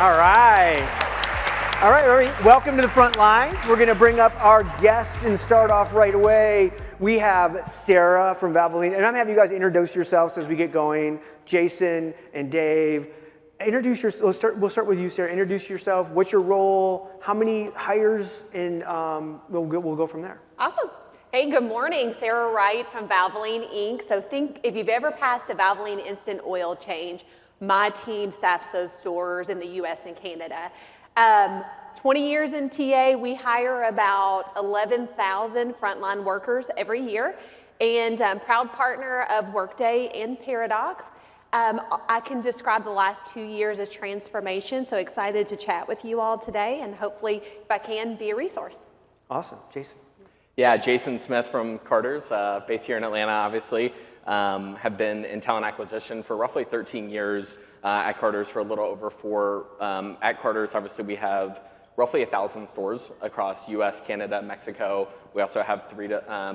All right. All right. Welcome to the Frontlines. We're going to bring up our guest and start off right away. We have Sarah from Valvoline, and I'm going to have you guys introduce yourselves as we get going. Jason and Dave, introduce yourself. We'll start with you, Sarah. Introduce yourself. What's your role? How many hires? And we'll go from there. Awesome. Hey, good morning. Sarah Wright from Valvoline Inc. So think if you've ever passed a Valvoline instant oil change, my team staffs those stores in the U.S. and Canada. 20 years in TA, we hire about 11,000 frontline workers every year, and proud partner of Workday and Paradox. I can describe the last 2 years as transformation, so excited to chat with you all today, and hopefully, if I can, be a resource. Awesome. Jason. Yeah, Jason Smith from Carter's, based here in Atlanta, obviously. Have been in talent acquisition for roughly 13 years, at Carter's for a little over 4. At Carter's, obviously, we have roughly 1,000 stores across US, Canada, Mexico. We also have 3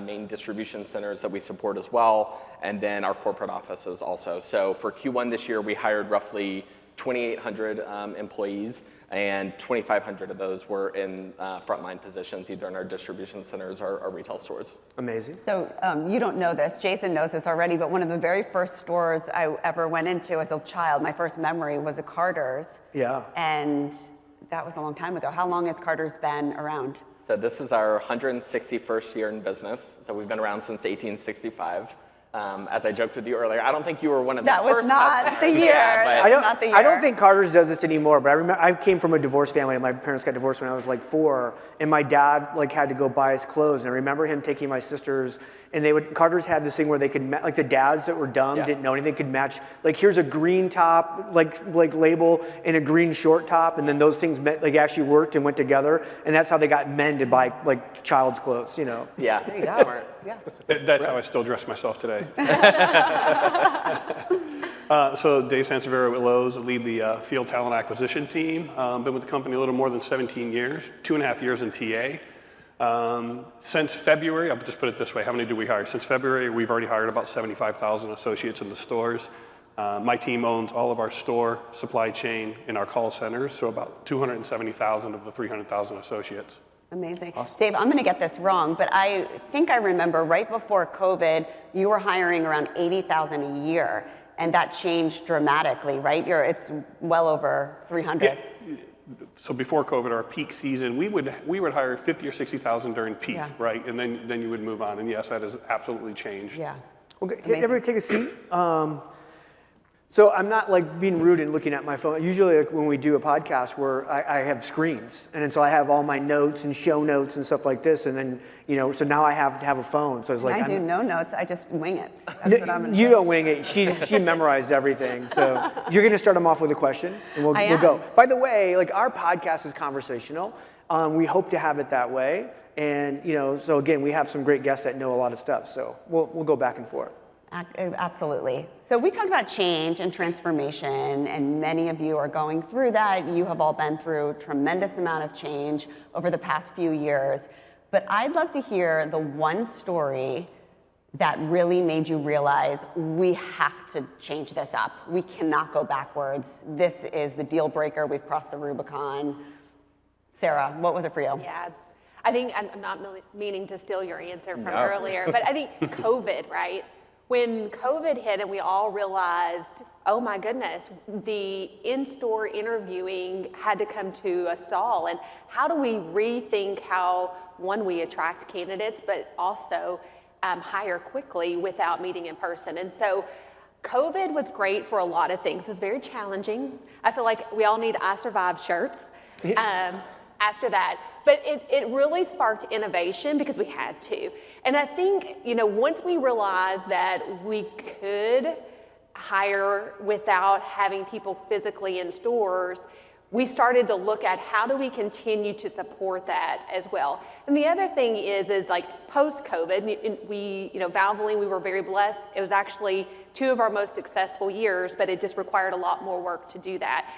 main distribution centers that we support as well, and then our corporate offices also. So for Q1 this year, we hired roughly 2,800 employees, and 2,500 of those were in frontline positions, either in our distribution centers or our retail stores. Amazing. So you don't know this, Jason knows this already, but one of the very first stores I ever went into as a child, my first memory was a Carter's. Yeah. And that was a long time ago. How long has Carter's been around? So this is our 161st year in business. So we've been around since 1865. As I joked with you earlier, I don't think you were one of the first That was not the year. I don't think Carter's does this anymore, but I remember I came from a divorced family, and my parents got divorced when I was like 4, and my dad had to go buy his clothes, and I remember him taking my sisters, and Carter's had this thing where they could the dads that were dumb didn't know anything could match, here's a green top like label and a green short top, and then those things actually worked and went together, and that's how they got men to buy child's clothes, Yeah, there you go. Smart. Yeah. That's how I still dress myself today. So Dave Sansavera with Lowe's, lead the field talent acquisition team. Been with the company a little more than 17 years, 2.5 years in TA. Since February, I'll just put it this way, how many do we hire? Since February, we've already hired about 75,000 associates in the stores. My team owns all of our store, supply chain, and our call centers, so about 270,000 of the 300,000 associates. Amazing. Awesome. Dave, I'm going to get this wrong, but I think I remember right before COVID, you were hiring around 80,000 a year, and that changed dramatically, right? It's well over 300. Yeah. So before COVID, our peak season, we would hire 50 or 60,000 during peak, right? And then you would move on. And yes, that has absolutely changed. Yeah. Okay, can everybody take a seat? So I'm not being rude and looking at my phone. Usually when we do a podcast where I have screens, and so I have all my notes and show notes and stuff like this, and then, so now I have to have a phone. So it's I do no notes, I just wing it. That's what I'm going to You don't wing it. She memorized everything. So you're going to start them off with a question, and we'll go. By the way, our podcast is conversational. We hope to have it that way. And, so again, we have some great guests that know a lot of stuff. So we'll go back and forth. Absolutely. So we talked about change and transformation, and many of you are going through that. You have all been through a tremendous amount of change over the past few years. But I'd love to hear the one story that really made you realize we have to change this up. We cannot go backwards. This is the deal breaker. We've crossed the Rubicon. Sarah, what was it for you? Yeah. I think I'm not meaning to steal your answer from earlier, but I think COVID, right? When COVID hit and we all realized, oh my goodness, the in-store interviewing had to come to a stall, and how do we rethink how, one, we attract candidates, but also hire quickly without meeting in person? And so COVID was great for a lot of things. It was very challenging. I feel like we all need I Survived shirts. After that. But it really sparked innovation because we had to. And I think, once we realized that we could hire without having people physically in stores, we started to look at how do we continue to support that as well. And the other thing is post-COVID, Valvoline, we were very blessed. It was actually 2 of our most successful years, but it just required a lot more work to do that,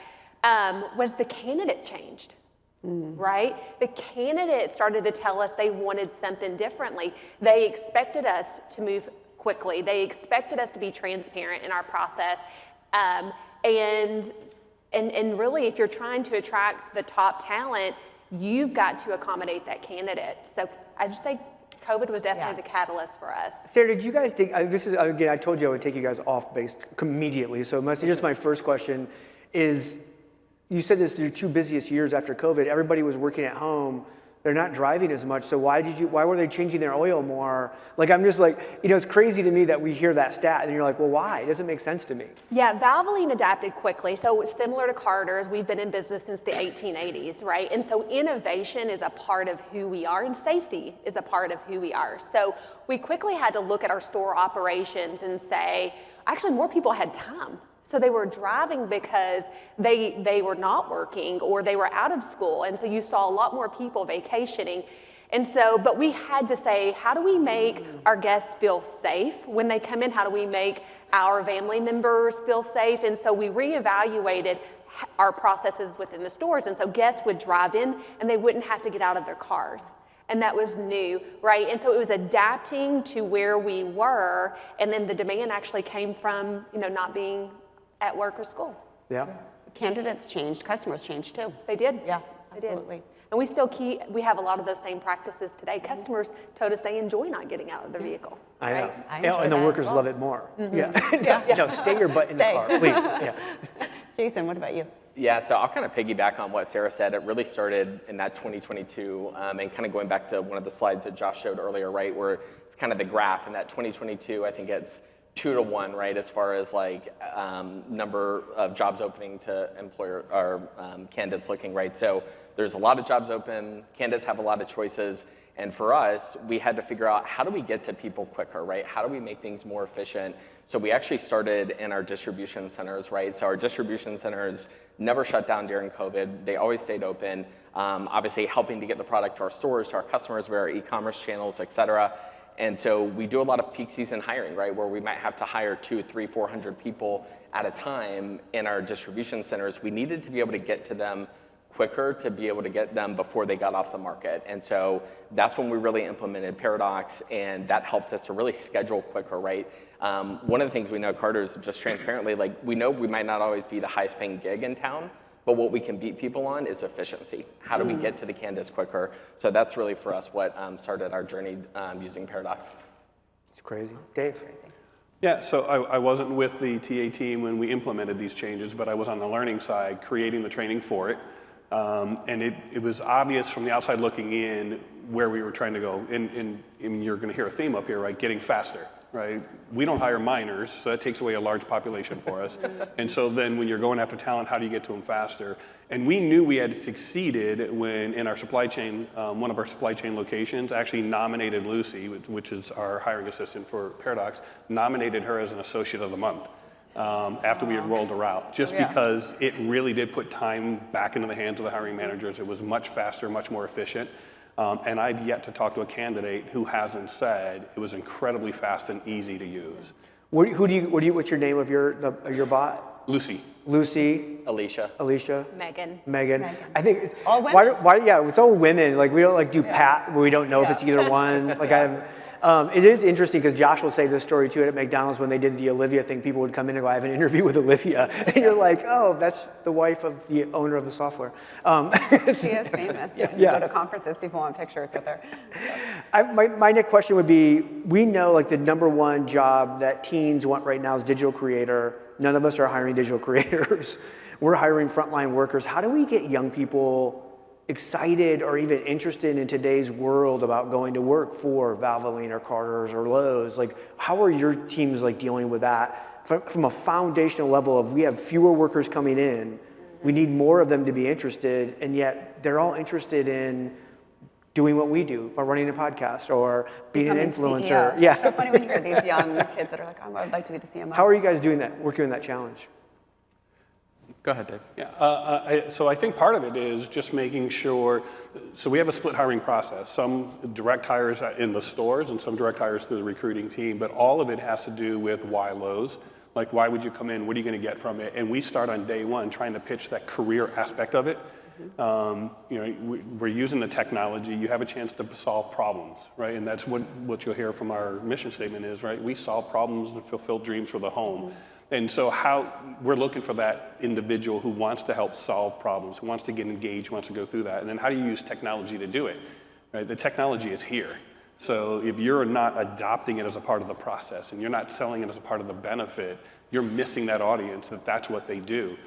was the candidate changed. Right? The candidates started to tell us they wanted something differently. They expected us to move quickly. They expected us to be transparent in our process. And And really, if you're trying to attract the top talent, you've got to accommodate that candidate. So I'd say COVID was definitely the catalyst for us. Sarah, did you guys think, this is, again, I told you I would take you guys off base immediately, so just my first question is, you said this, your 2 busiest years after COVID, everybody was working at home, they're not driving as much, so why were they changing their oil more? Like, I'm just like, it's crazy to me that we hear that stat, and you're like, well, why? It doesn't make sense to me. Yeah, Valvoline adapted quickly. So similar to Carter's, we've been in business since the 1880s, right? And so innovation is a part of who we are, and safety is a part of who we are. So we quickly had to look at our store operations and say, actually, more people had time. So they were driving because they were not working or they were out of school. And so you saw a lot more people vacationing. And so, but we had to say, how do we make our guests feel safe when they come in? How do we make our family members feel safe? And so we reevaluated our processes within the stores. And so guests would drive in and they wouldn't have to get out of their cars. And that was new, right? And so it was adapting to where we were. And then the demand actually came from, not being at work or school. Yeah. Candidates changed, customers changed too. They did. Yeah, They did. absolutely. And we have a lot of those same practices today. Customers told us they enjoy not getting out of their vehicle. I know. Right? I enjoy And the that workers as well. love it more. Yeah. Yeah. No, stay your butt in the Stay. car, please. Yeah. Jason, what about you? Yeah, so I'll kind of piggyback on what Sarah said. It really started in that 2022, and kind of going back to one of the slides that Josh showed earlier, right, where it's kind of the graph. In that 2022, I think it's 2 to 1, right, as far as like number of jobs opening to employer or candidates looking, right? So there's a lot of jobs open, candidates have a lot of choices, and for us, we had to figure out how do we get to people quicker, right? How do we make things more efficient? So we actually started in our distribution centers, right? So our distribution centers never shut down during COVID. They always stayed open, obviously helping to get the product to our stores, to our customers via our e-commerce channels, et cetera. And so we do a lot of peak season hiring, right, where we might have to hire 200, 300, 400 people at a time in our distribution centers. We needed to be able to get to them quicker, to be able to get them before they got off the market. And so that's when we really implemented Paradox, and that helped us to really schedule quicker, right? One of the things we know at Carter's, just transparently, like we know we might not always be the highest paying gig in town, but what we can beat people on is efficiency. How do we get to the candidates quicker? So that's really for us what started our journey using Paradox. It's crazy. Dave? Yeah, so I wasn't with the TA team when we implemented these changes, but I was on the learning side, creating the training for it. And it was obvious from the outside looking in where we were trying to go. And you're going to hear a theme up here, right? Getting faster, right? We don't hire minors, so that takes away a large population for us. And so then when you're going after talent, how do you get to them faster? And we knew we had succeeded when in our supply chain, one of our supply chain locations actually nominated Lucy, which is our hiring assistant for Paradox, nominated her as an associate of the month. After we had rolled her out, just because it really did put time back into the hands of the hiring managers. It was much faster, much more efficient. And I've yet to talk to a candidate who hasn't said it was incredibly fast and easy to use. What's your name of your bot? Lucy. Lucy. Alicia. Megan. I think it's all women. Yeah, it's all women. Like we don't do Pat. We don't know if it's either one. Like it is interesting because Josh will say this story too at McDonald's when they did the Olivia thing. People would come in and go, "I have an interview with Olivia," and you're like, "Oh, that's the wife of the owner of the software." She is famous. You go to conferences, people want pictures with her. My next question would be: we know like the number one job that teens want right now is digital creator. None of us are hiring digital creators. We're hiring frontline workers. How do we get young people excited or even interested in today's world about going to work for Valvoline or Carter's or Lowe's? Like, how are your teams like dealing with that from a foundational level of we have fewer workers coming in, we need more of them to be interested, and yet they're all interested in doing what we do, or running a podcast or being an influencer. CEO. It's so funny when you hear these young kids that are like, I'd like to be the CMO. How are you guys doing that, working on that challenge? Go ahead, Dave. Yeah, so I think part of it is just making sure, so we have a split hiring process, some direct hires in the stores and some direct hires through the recruiting team, but all of it has to do with why Lowe's, like why would you come in, what are you going to get from it? And we start on day one trying to pitch that career aspect of it. We're using the technology, you have a chance to solve problems, right? And that's what you'll hear from our mission statement is, right? We solve problems and fulfill dreams for the home. And so we're looking for that individual who wants to help solve problems, who wants to get engaged, who wants to go through that. And then how do you use technology to do it? Right? The technology is here. So if you're not adopting it as a part of the process and you're not selling it as a part of the benefit, you're missing that audience that's what they do.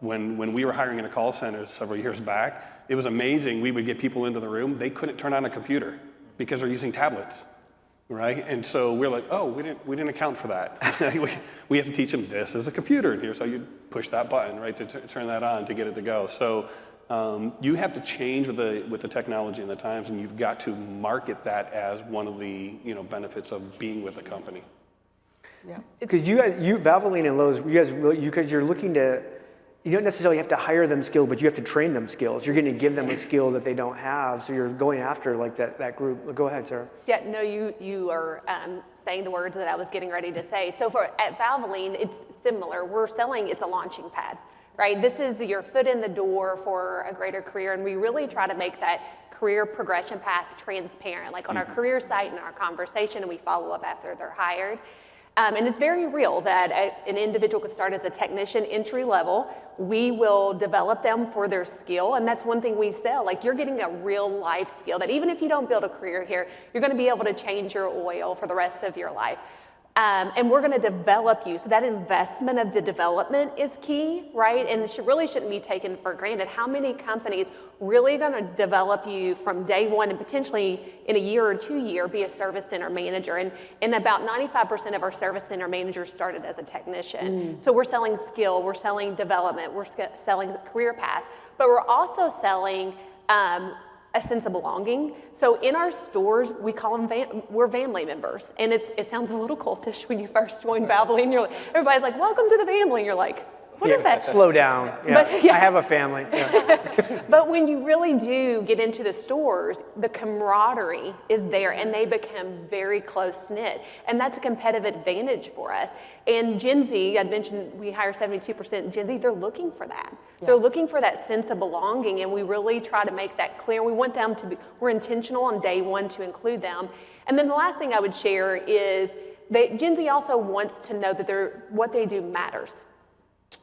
When we were hiring in a call center several years back, it was amazing. We would get people into the room. They couldn't turn on a computer because they're using tablets. Right? And so we're like, oh, we didn't account for that. we have to teach them this is a computer, and here's how you push that button, right, to turn that on to get it to go. So you have to change with the technology and the times, and you've got to market that as one of the benefits of being with the company. Yeah. Because you Valvoline and Lowe's, because you're looking to, you don't necessarily have to hire them skills, but you have to train them skills. You're going to give them a skill that they don't have, so you're going after like that group. Go ahead, Sarah. Yeah, no, you are saying the words that I was getting ready to say. So at Valvoline, it's similar. We're selling, it's a launching pad, right? This is your foot in the door for a greater career, and we really try to make that career progression path transparent. Like on our career site and our conversation, and we follow up after they're hired. And it's very real that an individual could start as a technician entry level. We will develop them for their skill, and that's one thing we sell. Like you're getting a real life skill that even if you don't build a career here, you're going to be able to change your oil for the rest of your life. And we're going to develop you. So that investment of the development is key, right? And it really shouldn't be taken for granted. How many companies really going to develop you from day one and potentially in a year or 2 year be a service center manager? And about 95% of our service center managers started as a technician. So we're selling skill, we're selling development, we're selling career path, but we're also selling a sense of belonging. So in our stores, we call them we're family members. And it sounds a little cultish when you first join Valvoline. Everybody's like, welcome to the family. And you're like, what is that? Slow down. Yeah. But, yeah. I have a family. Yeah. But when you really do get into the stores, the camaraderie is there and they become very close knit. And that's a competitive advantage for us. And Gen Z, I mentioned we hire 72% Gen Z, they're looking for that. Yeah. They're looking for that sense of belonging, and we really try to make that clear. We want them to be, we're intentional on day one to include them. And then the last thing I would share is that Gen Z also wants to know that what they do matters.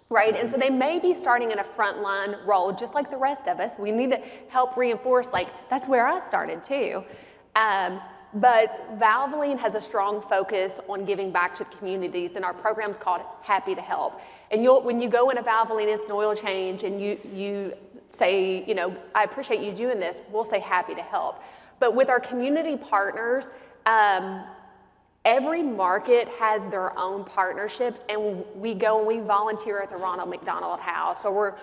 Right, and so they may be starting in a frontline role, just like the rest of us. We need to help reinforce, like, that's where I started too. But Valvoline has a strong focus on giving back to the communities, and our program's called Happy to Help. And when you go in a Valvoline instant oil change and you say, I appreciate you doing this, we'll say happy to help. But with our community partners, every market has their own partnerships, and we go and we volunteer at the Ronald McDonald House, or we're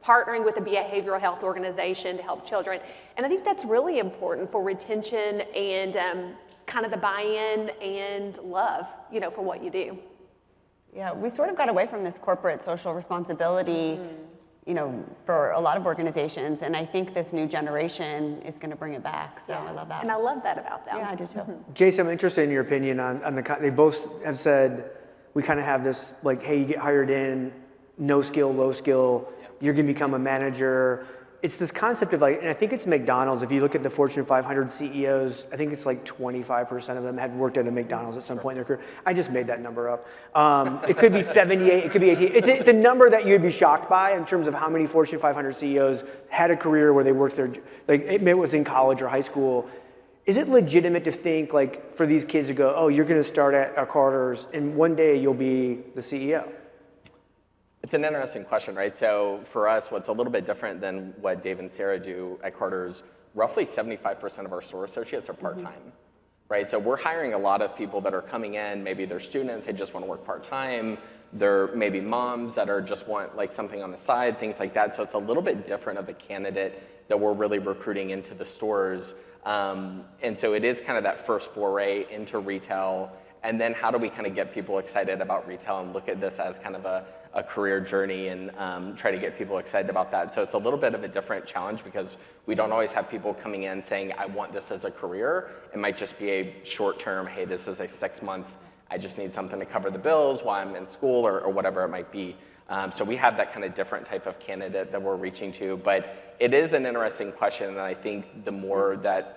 partnering with a behavioral health organization to help children. And I think that's really important for retention and kind of the buy-in and love, for what you do. Yeah, we sort of got away from this corporate social responsibility, for a lot of organizations, and I think this new generation is going to bring it back. So I love that. And I love that about them. Yeah, I do too. Jason, I'm interested in your opinion on they both have said we kind of have this like, hey, you get hired in, no skill, low skill, you're going to become a manager. It's this concept of and I think it's McDonald's. If you look at the Fortune 500 CEOs, I think it's like 25% of them had worked at a McDonald's at some point in their career. I just made that number up. It could be 78, it could be 18. It's a number that you'd be shocked by in terms of how many Fortune 500 CEOs had a career where they worked there, maybe it was in college or high school. Is it legitimate to think for these kids to go, oh, you're going to start at Carter's and one day you'll be the CEO? It's an interesting question, right? So for us, what's a little bit different than what Dave and Sarah do at Carter's, roughly 75% of our store associates are part-time, right? So we're hiring a lot of people that are coming in, maybe they're students, they just want to work part-time, they're maybe moms that are just want something on the side, things like that. So it's a little bit different of a candidate that we're really recruiting into the stores. And so it is kind of that first foray into retail. And then how do we kind of get people excited about retail and look at this as kind of a career journey and try to get people excited about that. So it's a little bit of a different challenge because we don't always have people coming in saying, I want this as a career. It might just be a short term, hey, this is a 6-month, I just need something to cover the bills while I'm in school or whatever it might be. So we have that kind of different type of candidate that we're reaching to. But it is an interesting question, and I think the more that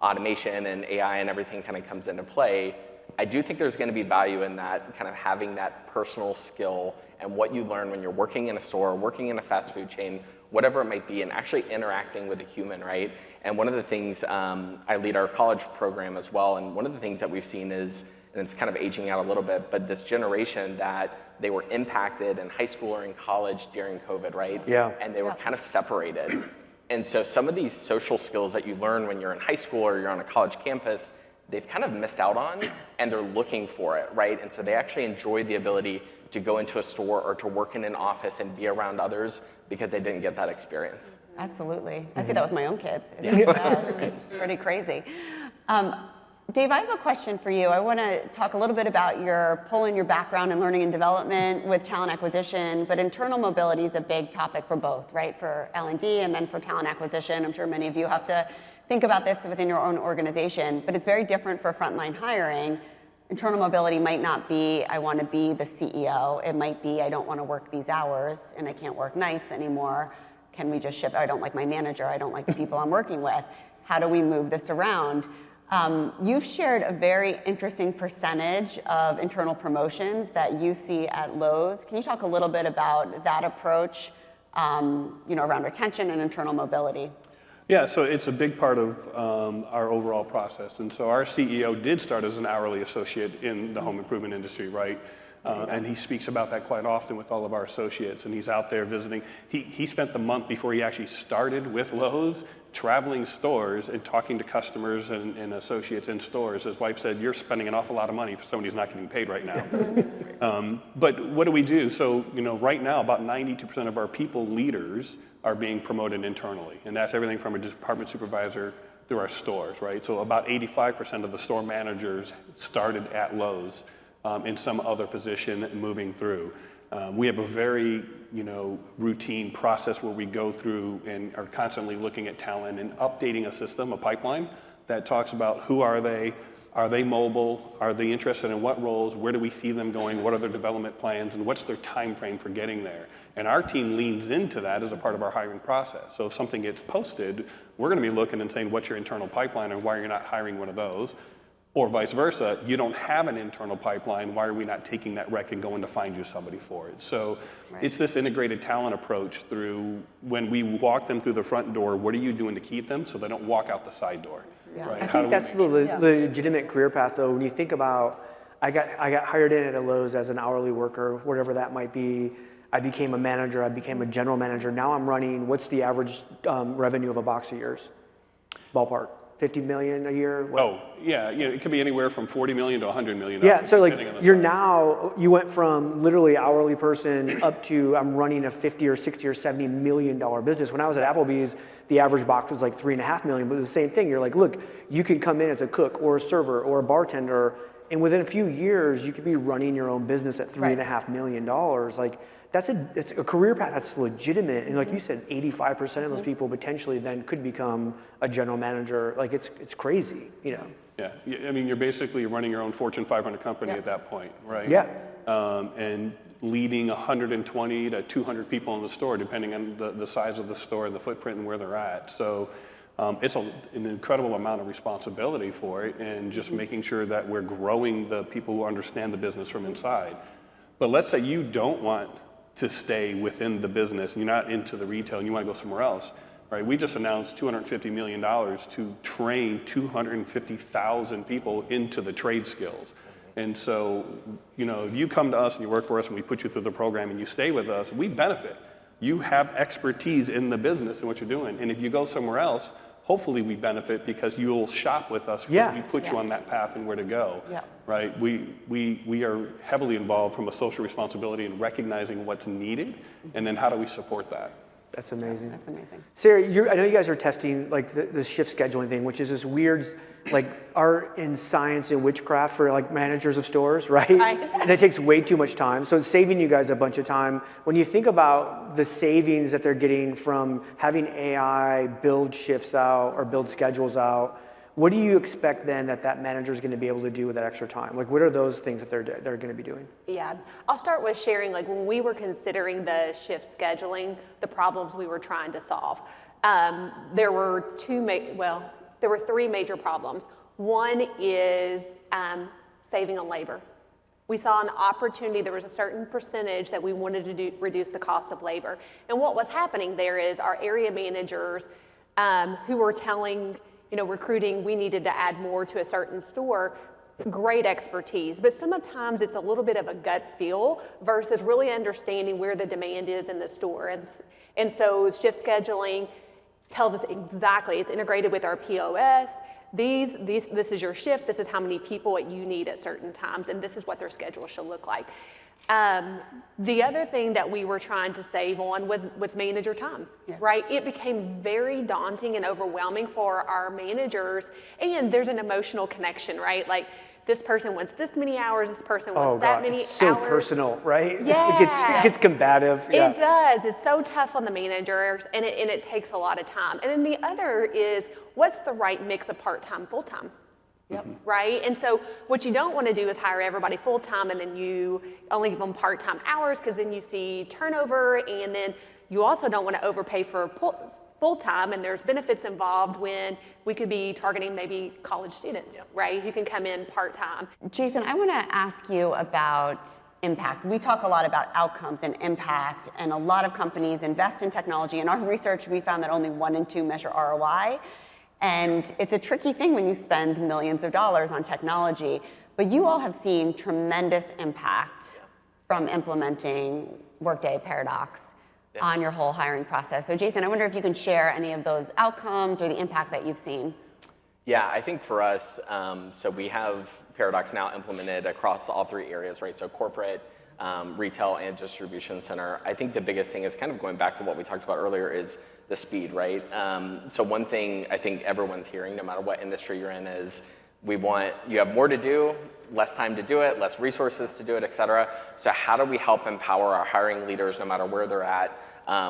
automation and AI and everything kind of comes into play, I do think there's going to be value in that, kind of having that personal skill and what you learn when you're working in a store, working in a fast food chain, whatever it might be, and actually interacting with a human, right? And one of the things, I lead our college program as well, and one of the things that we've seen is, and it's kind of aging out a little bit, but this generation that they were impacted in high school or in college during COVID, right? Yeah. And they were kind of separated. And so some of these social skills that you learn when you're in high school or you're on a college campus, they've kind of missed out on, and they're looking for it, right? And so they actually enjoy the ability to go into a store or to work in an office and be around others because they didn't get that experience. Absolutely. I see that with my own kids. It's pretty crazy. Dave, I have a question for you. I want to talk a little bit about your your background in learning and development with talent acquisition, but internal mobility is a big topic for both, right? For L&D and then for talent acquisition. I'm sure many of you have to think about this within your own organization, but it's very different for frontline hiring. Internal mobility might not be, I want to be the CEO. It might be, I don't want to work these hours and I can't work nights anymore. Can we just shift? I don't like my manager. I don't like the people I'm working with. How do we move this around? You've shared a very interesting percentage of internal promotions that you see at Lowe's. Can you talk a little bit about that approach, around retention and internal mobility? Yeah, so it's a big part of our overall process. And so our CEO did start as an hourly associate in the home improvement industry, right? And he speaks about that quite often with all of our associates, and he's out there visiting. He spent the month before he actually started with Lowe's traveling stores and talking to customers and associates in stores. His wife said, "You're spending an awful lot of money for somebody who's not getting paid right now." But what do we do? So, right now, about 92% of our people leaders are being promoted internally, and that's everything from a department supervisor through our stores, right? So about 85% of the store managers started at Lowe's in some other position moving through. We have a very, routine process where we go through and are constantly looking at talent and updating a system, a pipeline that talks about who are they mobile, are they interested in what roles, where do we see them going, what are their development plans, and what's their time frame for getting there. And our team leans into that as a part of our hiring process. So if something gets posted, we're going to be looking and saying, what's your internal pipeline and why are you not hiring one of those? Or vice versa, you don't have an internal pipeline, why are we not taking that rec and going to find you somebody for it? So It's this integrated talent approach through when we walk them through the front door, what are you doing to keep them so they don't walk out the side door? Yeah. Right? I think that's the legitimate career path, though. When you think about, I got hired in at a Lowe's as an hourly worker, whatever that might be. I became a manager. I became a general manager. Now I'm running. What's the average revenue of a box of yours? Ballpark. 50 million a year? What? Oh, yeah, it could be anywhere from 40 million to 100 million. Yeah, so you went from literally hourly person up to I'm running a 50 or 60 or 70 million dollar business. When I was at Applebee's, the average box was like 3.5 million, but it was the same thing. You're like, look, you can come in as a cook or a server or a bartender, and within a few years, you could be running your own business at $3.5 million. Like, it's a career path that's legitimate, and like you said, 85% of those people potentially then could become a general manager. Like it's crazy, Yeah, I mean, you're basically running your own Fortune 500 company at that point, right? Yeah. And leading 120 to 200 people in the store, depending on the size of the store and the footprint and where they're at. So it's an incredible amount of responsibility for it, and just making sure that we're growing the people who understand the business from inside. But let's say you don't want to stay within the business, and you're not into the retail and you want to go somewhere else, right? We just announced $250 million to train 250,000 people into the trade skills. And so, if you come to us and you work for us and we put you through the program and you stay with us, we benefit. You have expertise in the business and what you're doing. And if you go somewhere else, hopefully we benefit because you'll shop with us because we put you on that path and where to go, right? We are heavily involved from a social responsibility in recognizing what's needed, and then how do we support that? That's amazing. That's amazing. Sarah, I know you guys are testing like the shift scheduling thing, which is this weird, like art and science and witchcraft for like managers of stores, right? And it takes way too much time. So it's saving you guys a bunch of time. When you think about the savings that they're getting from having AI build shifts out or build schedules out, what do you expect then that manager is going to be able to do with that extra time? Like, what are those things that they're going to be doing? Yeah, I'll start with sharing, like, when we were considering the shift scheduling, the problems we were trying to solve. There were three major problems. One is saving on labor. We saw an opportunity, there was a certain percentage that we wanted to reduce the cost of labor. And what was happening there is our area managers who were telling, recruiting, we needed to add more to a certain store, great expertise, but sometimes it's a little bit of a gut feel versus really understanding where the demand is in the store. And so shift scheduling tells us exactly, it's integrated with our POS. This is your shift, this is how many people you need at certain times, and this is what their schedule should look like. The other thing that we were trying to save on was manager time, right? It became very daunting and overwhelming for our managers, and there's an emotional connection, right? Like, this person wants this many hours, this person wants that many hours. It's so personal, right? Yeah. It gets combative. Yeah. It does. It's so tough on the managers, and it takes a lot of time. And then the other is, what's the right mix of part-time, full-time? Yep. Right? And so what you don't want to do is hire everybody full-time and then you only give them part-time hours, because then you see turnover, and then you also don't want to overpay for full-time, and there's benefits involved when we could be targeting maybe college students, right? Who can come in part-time. Jason, I want to ask you about impact. We talk a lot about outcomes and impact, and a lot of companies invest in technology. In our research, we found that only 1 in 2 measure ROI. And it's a tricky thing when you spend millions of dollars on technology, but you all have seen tremendous impact from implementing Workday Paradox on your whole hiring process. So Jason, I wonder if you can share any of those outcomes or the impact that you've seen. Yeah, I think for us, so we have Paradox now implemented across all 3 areas, right? So corporate, retail, and distribution center. I think the biggest thing is kind of going back to what we talked about earlier is the speed, right? So one thing I think everyone's hearing, no matter what industry you're in, is you have more to do, less time to do it, less resources to do it, et cetera. So how do we help empower our hiring leaders, no matter where they're at,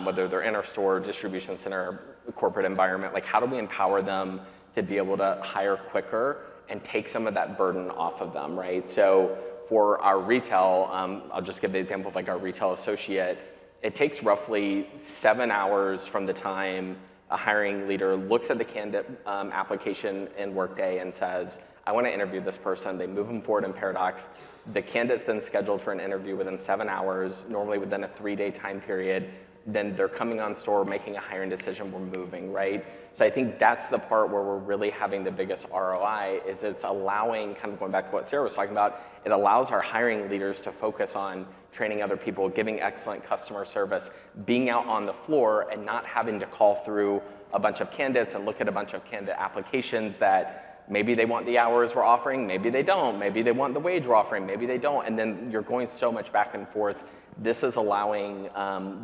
whether they're in our store, distribution center, corporate environment, like how do we empower them to be able to hire quicker and take some of that burden off of them, right? So for our retail, I'll just give the example of like our retail associate. It takes roughly 7 hours from the time a hiring leader looks at the candidate application in Workday and says, I want to interview this person. They move them forward in Paradox. The candidate's then scheduled for an interview within 7 hours, normally within a 3-day time period. Then they're coming on store, making a hiring decision, we're moving, right? So I think that's the part where we're really having the biggest ROI, is it's allowing, kind of going back to what Sarah was talking about, it allows our hiring leaders to focus on training other people, giving excellent customer service, being out on the floor and not having to call through a bunch of candidates and look at a bunch of candidate applications that maybe they want the hours we're offering, maybe they don't, maybe they want the wage we're offering, maybe they don't, and then you're going so much back and forth. This is allowing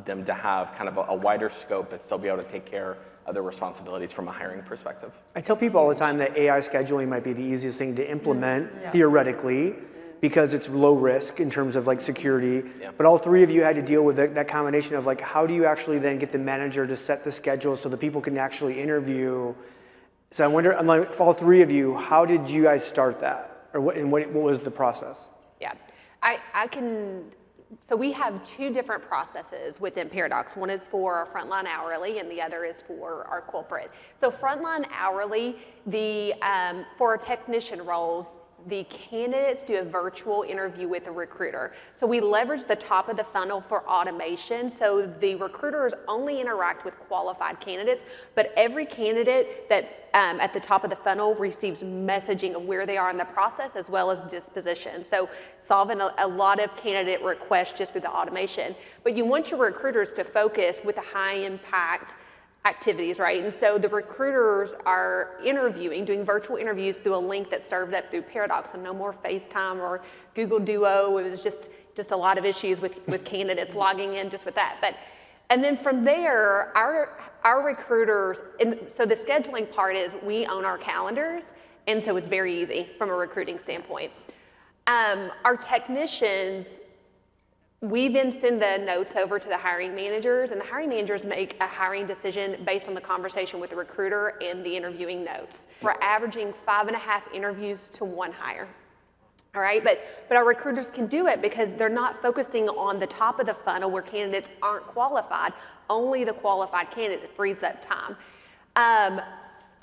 them to have kind of a wider scope but still be able to take care of their responsibilities from a hiring perspective. I tell people all the time that AI scheduling might be the easiest thing to implement theoretically, because it's low risk in terms of like security. But all 3 of you had to deal with that combination of like, how do you actually then get the manager to set the schedule so the people can actually interview? So I wonder, I'm like, for all 3 of you, how did you guys start that? Or what was the process? Yeah, so we have 2 different processes within Paradox. One is for our frontline hourly, and the other is for our corporate. So frontline hourly, for our technician roles, the candidates do a virtual interview with the recruiter. So we leverage the top of the funnel for automation. So the recruiters only interact with qualified candidates, but every candidate that at the top of the funnel receives messaging of where they are in the process, as well as disposition. So solving a lot of candidate requests just through the automation. But you want your recruiters to focus with a high impact activities, right? And so the recruiters are doing virtual interviews through a link that's served up through Paradox, so no more FaceTime or Google Duo. It was just a lot of issues with candidates logging in just with that. And then from there, our recruiters, and so the scheduling part is we own our calendars, and so it's very easy from a recruiting standpoint. Our technicians, we then send the notes over to the hiring managers, and the hiring managers make a hiring decision based on the conversation with the recruiter and the interviewing notes. We're averaging 5.5 interviews to 1 hire. All right, but our recruiters can do it because they're not focusing on the top of the funnel where candidates aren't qualified. Only the qualified candidate frees up time.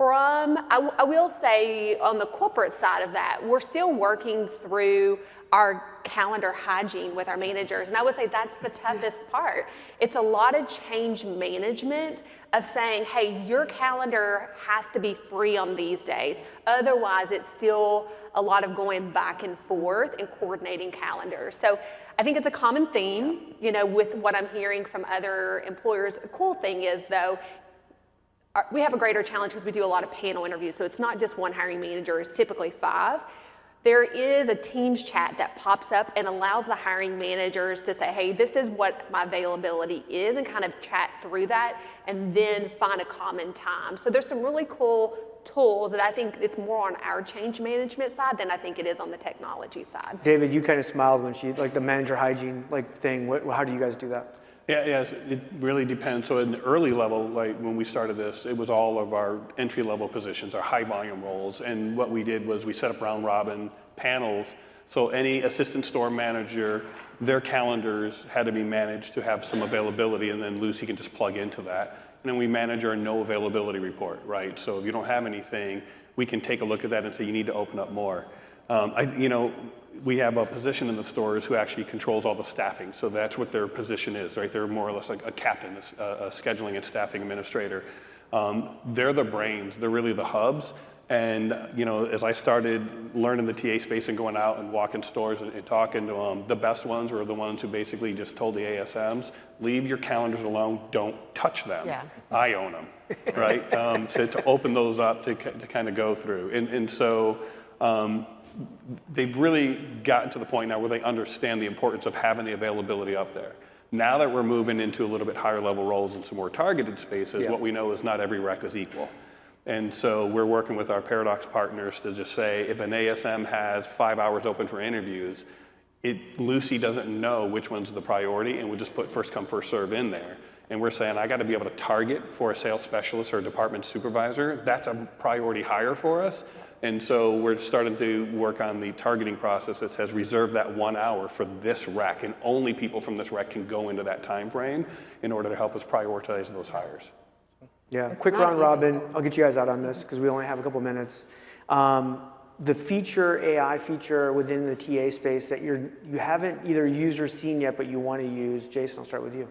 I will say on the corporate side of that, we're still working through our calendar hygiene with our managers. And I would say that's the toughest part. It's a lot of change management of saying, hey, your calendar has to be free on these days. Otherwise, it's still a lot of going back and forth and coordinating calendars. So I think it's a common theme, with what I'm hearing from other employers. The cool thing is, though, we have a greater challenge because we do a lot of panel interviews. So it's not just one hiring manager, it's typically 5. There is a Teams chat that pops up and allows the hiring managers to say, hey, this is what my availability is, and kind of chat through that and then find a common time. So there's some really cool tools that I think it's more on our change management side than I think it is on the technology side. David, you kind of smiled when the manager hygiene thing. How do you guys do that? Yes, it really depends. So in the early level, like when we started this, it was all of our entry-level positions, our high-volume roles. And what we did was we set up round-robin panels. So any assistant store manager, their calendars had to be managed to have some availability, and then Lucy can just plug into that. And then we manage our no availability report, right? So if you don't have anything, we can take a look at that and say you need to open up more. We have a position in the stores who actually controls all the staffing. So that's what their position is, right? They're more or less like a captain, a scheduling and staffing administrator. They're the brains, they're really the hubs. And as I started learning the TA space and going out and walking stores and talking to them, the best ones were the ones who basically just told the ASMs, leave your calendars alone, don't touch them. Yeah. I own them, right? To open those up to kind of go through. And so, they've really gotten to the point now where they understand the importance of having the availability up there. Now that we're moving into a little bit higher level roles and some more targeted spaces, what we know is not every rec is equal. And so we're working with our Paradox partners to just say, if an ASM has 5 hours open for interviews, Lucy doesn't know which one's the priority, and we'll just put first come, first serve in there. And we're saying, I got to be able to target for a sales specialist or a department supervisor. That's a priority hire for us. And so we're starting to work on the targeting process that says reserve that 1 hour for this rec, and only people from this rec can go into that time frame in order to help us prioritize those hires. Yeah, quick round robin. I'll get you guys out on this because we only have a couple minutes. The AI feature within the TA space that you haven't either used or seen yet, but you want to use. Jason, I'll start with you.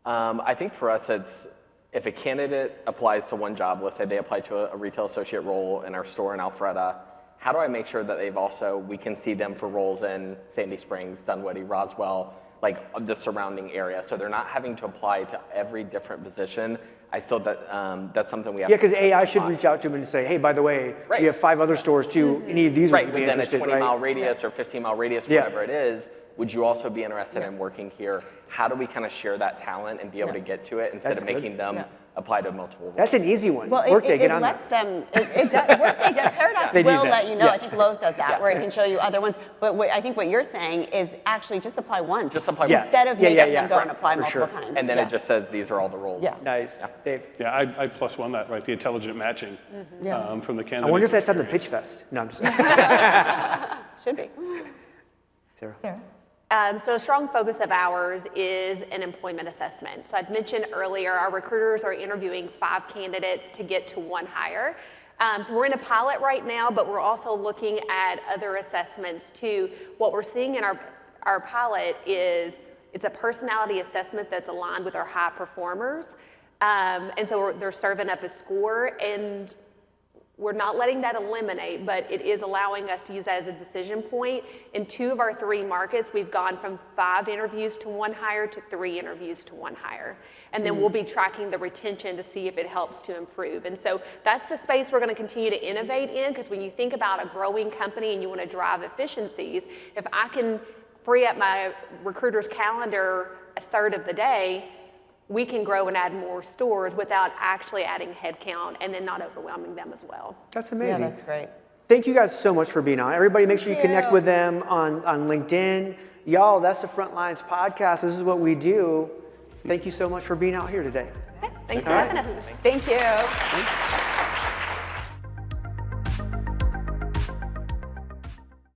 I think for us, it's if a candidate applies to one job, let's say they apply to a retail associate role in our store in Alpharetta, how do I make sure that we can see them for roles in Sandy Springs, Dunwoody, Roswell, like the surrounding area, so they're not having to apply to every different position. That's something we have. Yeah, because AI should reach out to them and say, hey, by the way, we have 5 other stores too. Any of these would you be interested, within a 20-mile radius or 15-mile radius, whatever it is. Would you also be interested in working here? How do we kind of share that talent and be able to get to it instead of making them apply to multiple roles? That's an easy one. Well, Workday, get it on lets that. them, Workday does, Paradox will let you know. I think Lowe's does that, where it can show you other ones. But I think what you're saying is actually just apply once. Just apply once. Instead of making them go and apply multiple times. And then it just says these are all the roles. Yeah. Nice. Dave? Yeah, I +1 that, right? The intelligent matching from the candidate. I wonder if that's on the pitch fest. No, I'm just Should be. Sarah? So a strong focus of ours is an employment assessment. So I'd mentioned earlier, our recruiters are interviewing 5 candidates to get to 1 hire. So we're in a pilot right now, but we're also looking at other assessments too. What we're seeing in our pilot is it's a personality assessment that's aligned with our high performers. And so they're serving up a score, and we're not letting that eliminate, but it is allowing us to use that as a decision point. In 2 of our 3 markets, we've gone from 5 interviews to 1 hire to 3 interviews to 1 hire. And then we'll be tracking the retention to see if it helps to improve. And so that's the space we're going to continue to innovate in, because when you think about a growing company and you want to drive efficiencies, if I can free up my recruiter's calendar a third of the day, we can grow and add more stores without actually adding headcount and then not overwhelming them as well. That's amazing. Yeah, that's great. Thank you guys so much for being on. Everybody make sure you connect with them on LinkedIn. Y'all, that's the Frontlines Podcast. This is what we do. Thank you so much for being out here today. Thanks for having us. Thank you.